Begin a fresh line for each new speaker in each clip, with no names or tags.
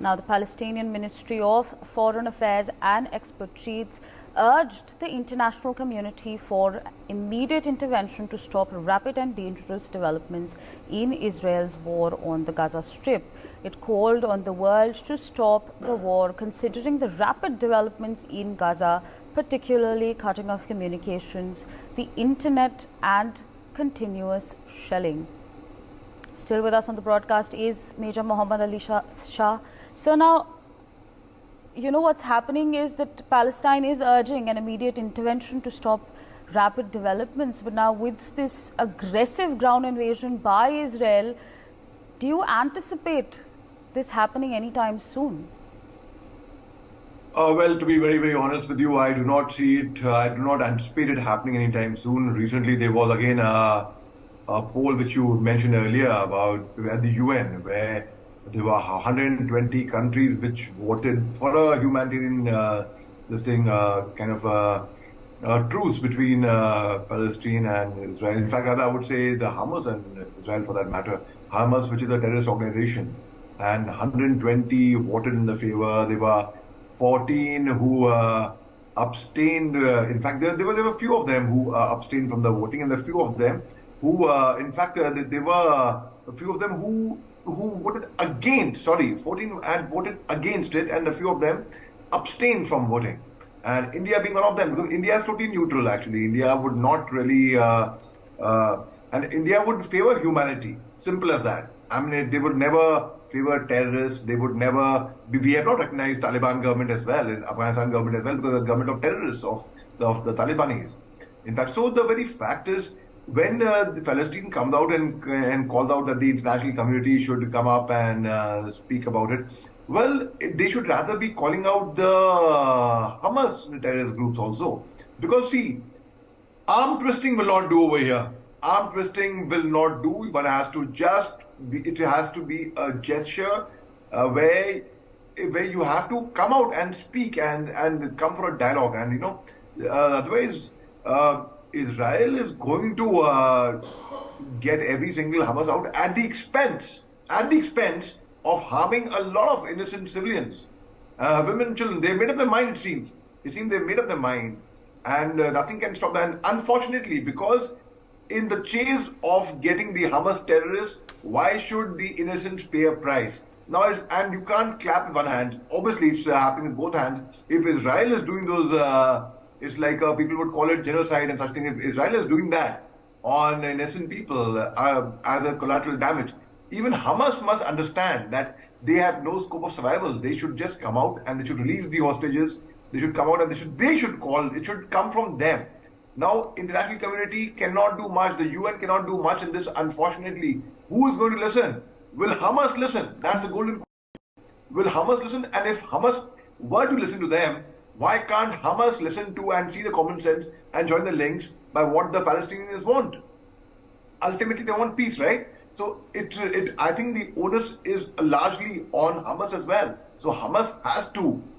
Now, the Palestinian Ministry of Foreign Affairs and Expertise urged the international community for immediate intervention to stop rapid and dangerous developments in Israel's war on the Gaza Strip. It called on the world to stop the war, considering the rapid developments in Gaza, particularly cutting off communications, the internet, and continuous shelling. Still with us on the broadcast is Major Mohd Ali Shah. So now, you know what's happening is that Palestine is urging an immediate intervention to stop rapid developments. But now with this aggressive ground invasion by Israel, do you anticipate this happening anytime soon?
Well, to be very, very honest with you, I do not see it. I do not anticipate it happening anytime soon. Recently, there was again a poll which you mentioned earlier about at the UN, where there were 120 countries which voted for a humanitarian truce between Palestine and Israel. In fact, rather, I would say the Hamas and Israel for that matter. Hamas, which is a terrorist organization, and 120 voted in the favor. There were 14 who abstained. In fact, there were a few of them who abstained from the voting, and a few of them who, there were a few of them who voted against. 14 and voted against it, and a few of them abstained from voting. And India being one of them, because India is totally neutral. Actually, India would not really, and India would favor humanity. Simple as that. I mean, they would never favor terrorists. They would never be. We have not recognized Taliban government as well, in Afghanistan government as well, because the government of terrorists of the Talibanis. In fact, so the very fact is, when the Palestine comes out and calls out that the international community should come up and speak about it, well, they should rather be calling out the Hamas terrorist groups also. Because see, arm twisting will not do over here. Arm twisting will not do. One has to it has to be a gesture where you have to come out and speak and come for a dialogue. And otherwise, Israel is going to get every single Hamas out at the expense of harming a lot of innocent civilians, women and children. They've made up their mind, it seems. It seems they've made up their mind, and nothing can stop them. And unfortunately, because in the chase of getting the Hamas terrorists, why should the innocents pay a price? Now, and you can't clap with one hand. Obviously, it's happening with both hands. If Israel is doing those, it's like people would call it genocide and such thing. If Israel is doing that on innocent people as a collateral damage, even Hamas must understand that they have no scope of survival. They should just come out and they should release the hostages. They should come out and they should call. It should come from them. Now, international community cannot do much. The UN cannot do much in this, unfortunately. Who is going to listen? Will Hamas listen? That's the golden question. Will Hamas listen? And if Hamas were to listen to them, why can't Hamas listen to and see the common sense and join the links by what the Palestinians want? Ultimately, they want peace, right? So I think the onus is largely on Hamas as well. So Hamas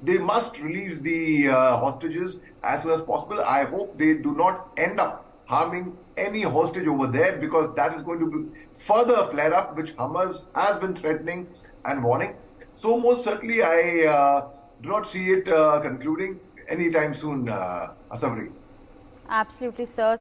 they must release the hostages as soon as possible. I hope they do not end up harming any hostage over there, because that is going to further flare up, which Hamas has been threatening and warning. So most certainly, I do not see it concluding anytime soon, Asafri.
Absolutely, sir.